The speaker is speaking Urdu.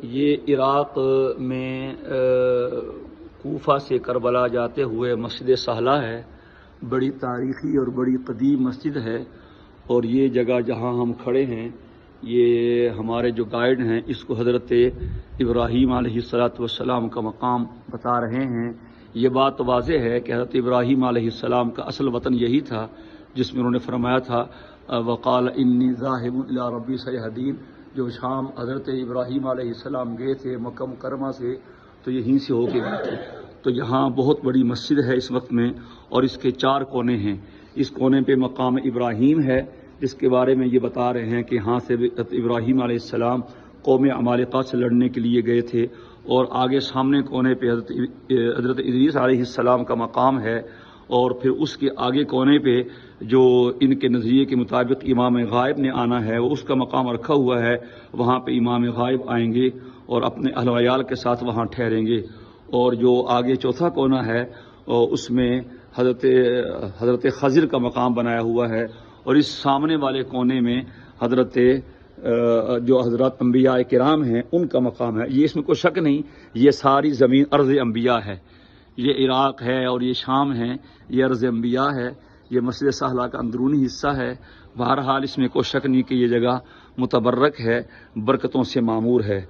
یہ عراق میں کوفہ سے کربلا جاتے ہوئے مسجد سہلہ ہے، بڑی تاریخی اور بڑی قدیم مسجد ہے، اور یہ جگہ جہاں ہم کھڑے ہیں یہ ہمارے جو گائیڈ ہیں اس کو حضرت ابراہیم علیہ السلام کا مقام بتا رہے ہیں۔ یہ بات واضح ہے کہ حضرت ابراہیم علیہ السلام کا اصل وطن یہی تھا جس میں انہوں نے فرمایا تھا وقال انی ذاہب الی ربی سیہدین۔ جو شام حضرت ابراہیم علیہ السلام گئے تھے مکہ مکرمہ سے تو یہیں سے ہو کے گئے تھے۔ تو یہاں بہت بڑی مسجد ہے اس وقت میں، اور اس کے 4 کونے ہیں۔ اس کونے پہ مقام ابراہیم ہے جس کے بارے میں یہ بتا رہے ہیں کہ ہاں سے ابراہیم علیہ السلام قوم عمالقہ سے لڑنے کے لیے گئے تھے، اور آگے سامنے کونے پہ حضرت ادریس علیہ السلام کا مقام ہے، اور پھر اس کے آگے کونے پہ جو ان کے نظریے کے مطابق امام غائب نے آنا ہے وہ اس کا مقام رکھا ہوا ہے۔ وہاں پہ امام غائب آئیں گے اور اپنے اہل و عیال کے ساتھ وہاں ٹھہریں گے، اور جو آگے چوتھا کونا ہے اس میں حضرت خضر کا مقام بنایا ہوا ہے، اور اس سامنے والے کونے میں جو حضرات انبیاء کرام ہیں ان کا مقام ہے۔ یہ اس میں کوئی شک نہیں، یہ ساری زمین ارض انبیاء ہے، یہ عراق ہے اور یہ شام ہے، یہ ارض انبیاء ہے، یہ مسجد سہلہ کا اندرونی حصہ ہے۔ بہرحال اس میں کوئی شک نہیں کہ یہ جگہ متبرک ہے، برکتوں سے معمور ہے۔